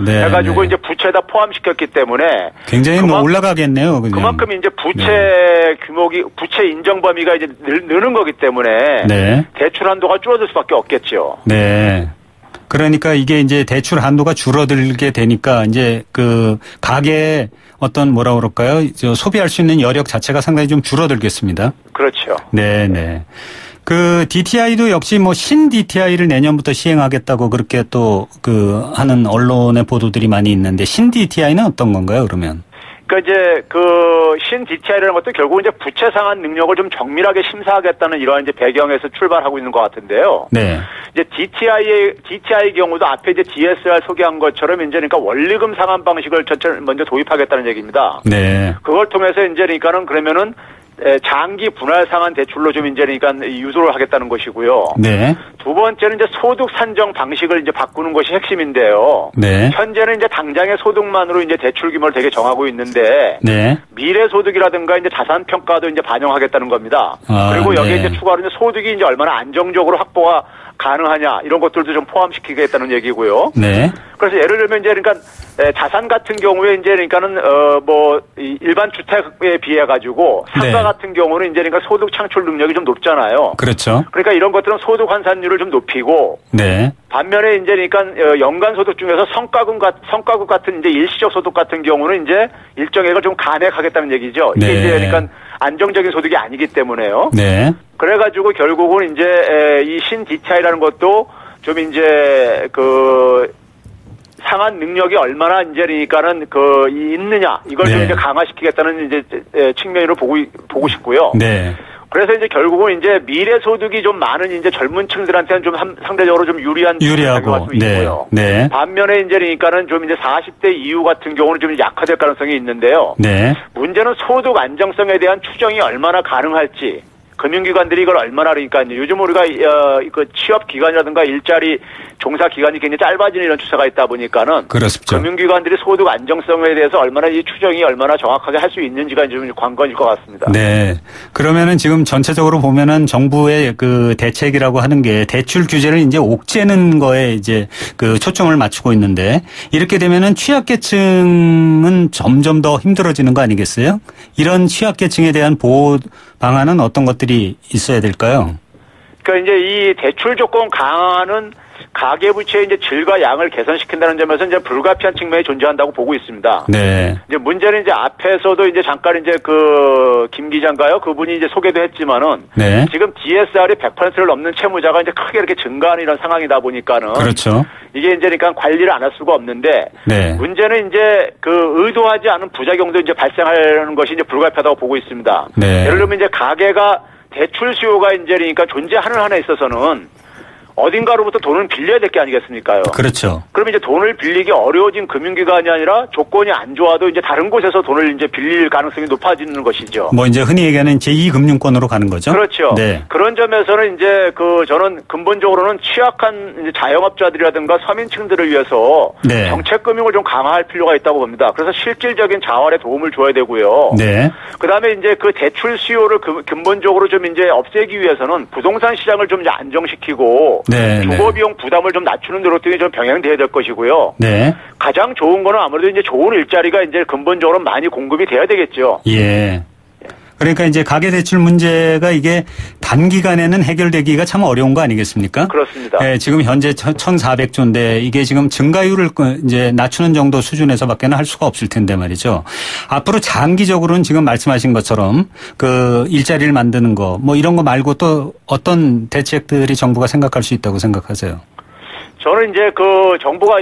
네. 해가지고 네. 이제 부채에다 포함시켰기 때문에 굉장히 올라가겠네요. 그냥. 그만큼 이제 부채 규모기, 부채 인정 범위가 이제 느는 거기 때문에 네. 대출 한도가 줄어들 수밖에 없겠죠. 네. 그러니까 이게 이제 대출 한도가 줄어들게 되니까 이제 그 가계의 어떤 뭐라 그럴까요? 소비할 수 있는 여력 자체가 상당히 좀 줄어들겠습니다. 그렇죠. 네네. 그 DTI도 역시 뭐 신 DTI를 내년부터 시행하겠다고 그렇게 또 그 하는 언론의 보도들이 많이 있는데 신 DTI는 어떤 건가요, 그러면? 그러니까 이제 그 신 DTI라는 것도 결국 이제 부채 상환 능력을 좀 정밀하게 심사하겠다는 이러한 이제 배경에서 출발하고 있는 것 같은데요. 네. 이제 DTI 경우도 앞에 이제 DSR 소개한 것처럼 이제 그러니까 원리금 상환 방식을 먼저 도입하겠다는 얘기입니다. 네. 그걸 통해서 이제 그러니까는 그러면은 장기 분할 상환 대출로 좀 이제 그러니까 유도를 하겠다는 것이고요. 네. 두 번째는 이제 소득 산정 방식을 이제 바꾸는 것이 핵심인데요. 네. 현재는 이제 당장의 소득만으로 이제 대출 규모를 되게 정하고 있는데 네. 미래 소득이라든가 이제 자산 평가도 이제 반영하겠다는 겁니다. 그리고 여기에 네. 이제 추가로 이제 소득이 이제 얼마나 안정적으로 확보가 가능하냐 이런 것들도 좀 포함시키겠다는 얘기고요. 네. 그래서 예를 들면 이제 그러니까 자산 같은 경우에 이제 그러니까는 일반 주택에 비해 가지고 상가 네. 같은 경우는 이제 그러니까 소득 창출 능력이 좀 높잖아요. 그렇죠. 그러니까 이런 것들은 소득 환산율을 좀 높이고 네. 반면에 이제 그러니까 연간 소득 중에서 성과급 같은 이제 일시적 소득 같은 경우는 이제 일정액을 좀 감액하겠다는 얘기죠. 이게 네. 이제 그러니까 안정적인 소득이 아니기 때문에요. 네. 그래가지고 결국은 이제 이 신 DTI라는 것도 좀 이제 그 상환 능력이 얼마나 이제 그러니까는 있느냐 이걸 네. 좀 이제 강화시키겠다는 이제 측면으로 보고 싶고요. 네. 그래서 이제 결국은 이제 미래 소득이 좀 많은 이제 젊은 층들한테는 좀 상대적으로 좀 유리하고 수 있고요. 네. 네. 반면에 이제 그러니까는 좀 이제 40대 이후 같은 경우는 좀 약화될 가능성이 있는데요. 네. 문제는 소득 안정성에 대한 추정이 얼마나 가능할지. 금융기관들이 이걸 얼마나 그러니까 요즘 우리가 그 취업 기간이라든가 일자리 종사 기간이 굉장히 짧아지는 이런 추세가 있다 보니까는 그렇습니다. 금융기관들이 소득 안정성에 대해서 얼마나 이 추정이 얼마나 정확하게 할 수 있는지가 좀 관건일 것 같습니다. 네. 그러면은 지금 전체적으로 보면은 정부의 그 대책이라고 하는 게 대출 규제를 이제 옥죄는 거에 이제 그 초점을 맞추고 있는데 이렇게 되면은 취약계층은 점점 더 힘들어지는 거 아니겠어요? 이런 취약계층에 대한 보호 방안은 어떤 것들이 있어야 될까요? 그러니까 이제 이 대출 조건 강화는 가계부채의 이제 질과 양을 개선시킨다는 점에서 이제 불가피한 측면이 존재한다고 보고 있습니다. 네. 이제 문제는 이제 앞에서도 이제 잠깐 이제 김 기자인가요? 그분이 이제 소개도 했지만은 네. 지금 DSR이 100%를 넘는 채무자가 이제 크게 이렇게 증가하는 이런 상황이다 보니까는 그렇죠. 이게 이제 그러니까 관리를 안 할 수가 없는데 네. 문제는 이제 그 의도하지 않은 부작용도 이제 발생하는 것이 이제 불가피하다고 보고 있습니다. 네. 예를 들면 이제 가게가 대출 수요가 이제 그러니까 존재하는 한에 있어서는 어딘가로부터 돈을 빌려야 될 게 아니겠습니까요? 그렇죠. 그러면 이제 돈을 빌리기 어려워진 금융기관이 아니라 조건이 안 좋아도 이제 다른 곳에서 돈을 이제 빌릴 가능성이 높아지는 것이죠. 뭐 이제 흔히 얘기하는 제2금융권으로 가는 거죠. 그렇죠. 네. 그런 점에서는 이제 그 저는 근본적으로는 취약한 이제 자영업자들이라든가 서민층들을 위해서 네. 정책금융을 좀 강화할 필요가 있다고 봅니다. 그래서 실질적인 자활에 도움을 줘야 되고요. 네. 그다음에 이제 그 대출 수요를 근본적으로 좀 이제 없애기 위해서는 부동산 시장을 좀 이제 안정시키고 네, 주거비용 부담을 좀 낮추는 노력들이 좀 병행돼야 될 것이고요. 네. 가장 좋은 거는 아무래도 이제 좋은 일자리가 이제 근본적으로 많이 공급이 돼야 되겠죠. 예. 그러니까 이제 가계대출 문제가 이게 단기간에는 해결되기가 참 어려운 거 아니겠습니까? 그렇습니다. 예, 지금 현재 1,400조인데 이게 지금 증가율을 이제 낮추는 정도 수준에서밖에는 할 수가 없을 텐데 말이죠. 앞으로 장기적으로는 지금 말씀하신 것처럼 그 일자리를 만드는 거 뭐 이런 거 말고 또 어떤 대책들이 정부가 생각할 수 있다고 생각하세요? 저는 이제 그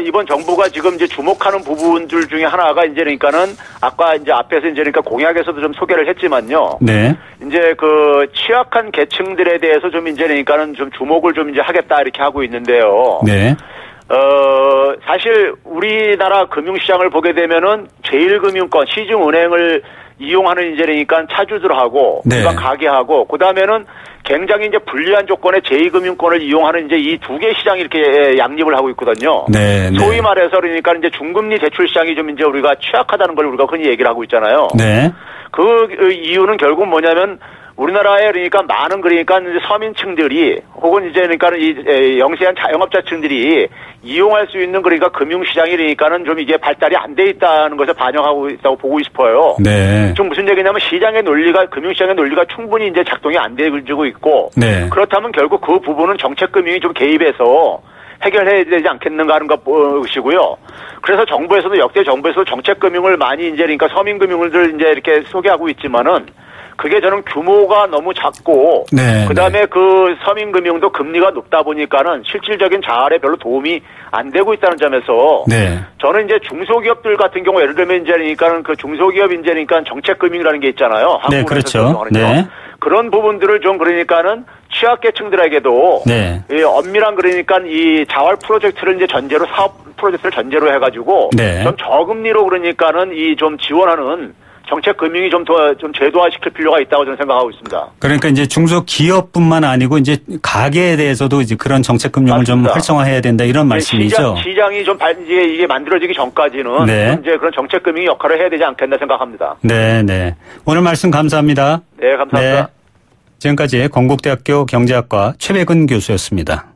이번 정부가 지금 이제 주목하는 부분들 중에 하나가 이제 그러니까는 아까 이제 앞에서 이제 그러니까 공약에서도 좀 소개를 했지만요. 네. 이제 그 취약한 계층들에 대해서 좀 이제 그러니까는 좀 주목을 좀 이제 하겠다 이렇게 하고 있는데요. 네. 사실 우리나라 금융시장을 보게 되면은 제1금융권 시중은행을 이용하는 이제 그러니까 차주들하고 네. 일반 가게하고 그다음에는 굉장히 이제 불리한 조건의 제2금융권을 이용하는 이제 이 두 개 시장이 이렇게 양립을 하고 있거든요. 네, 네. 소위 말해서 그러니까 이제 중금리 대출 시장이 좀 이제 우리가 취약하다는 걸 우리가 흔히 얘기를 하고 있잖아요. 네. 그 이유는 결국 뭐냐면 우리나라에 그러니까 많은 그러니까 이제 서민층들이 혹은 이제 그러니까 이 영세한 자영업자층들이 이용할 수 있는 그러니까 금융시장이 그러니까는 좀 이게 발달이 안 돼 있다는 것을 반영하고 있다고 보고 싶어요. 네. 좀 무슨 얘기냐면 시장의 논리가 금융시장의 논리가 충분히 이제 작동이 안 되고 있고 네. 그렇다면 결국 그 부분은 정책금융이 좀 개입해서 해결해야 되지 않겠는가 하는 것이고요. 그래서 정부에서도 역대 정부에서도 정책금융을 많이 이제 그러니까 서민금융을 이제 이렇게 소개하고 있지만은 그게 저는 규모가 너무 작고 네, 그다음에 네. 그 서민금융도 금리가 높다 보니까는 실질적인 자활에 별로 도움이 안 되고 있다는 점에서 네. 저는 이제 중소기업들 같은 경우 예를 들면 이제 그러니까는 그 중소기업 이제 그러니까 정책금융이라는 게 있잖아요. 네, 그렇죠. 네. 그런 부분들을 좀 그러니까는 취약계층들에게도 네. 이 엄밀한 그러니까 이 자활 프로젝트를 이제 전제로 사업 프로젝트를 전제로 해가지고 네. 좀 저금리로 그러니까는 이 좀 지원하는 정책 금융이 좀 더 좀 제도화시킬 필요가 있다고 저는 생각하고 있습니다. 그러니까 이제 중소기업뿐만 아니고 이제 가게에 대해서도 이제 그런 정책 금융을 좀 활성화해야 된다 이런 말씀이죠. 시장이 좀 이게 만들어지기 전까지는 네. 이제 그런 정책 금융이 역할을 해야 되지 않겠나 생각합니다. 네, 네. 오늘 말씀 감사합니다. 네, 감사합니다. 네. 지금까지 건국대학교 경제학과 최백은 교수였습니다.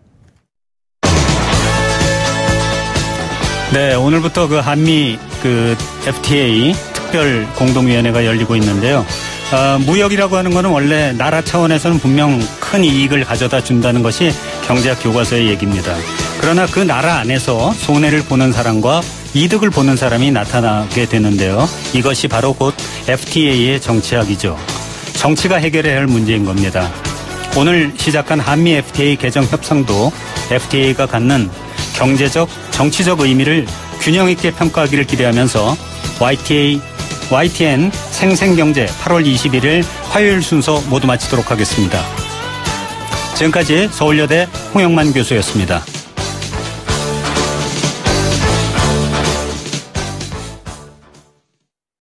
네, 오늘부터 그 한미 그 FTA 특별 공동위원회가 열리고 있는데요. 무역이라고 하는 거는 원래 나라 차원에서는 분명 큰 이익을 가져다 준다는 것이 경제학 교과서의 얘기입니다. 그러나 그 나라 안에서 손해를 보는 사람과 이득을 보는 사람이 나타나게 되는데요. 이것이 바로 곧 FTA의 정치학이죠. 정치가 해결해야 할 문제인 겁니다. 오늘 시작한 한미 FTA 개정 협상도 FTA가 갖는 경제적, 정치적 의미를 균형 있게 평가하기를 기대하면서 YTN 생생경제 8월 21일 화요일 순서 모두 마치도록 하겠습니다. 지금까지 서울여대 홍영만 교수였습니다.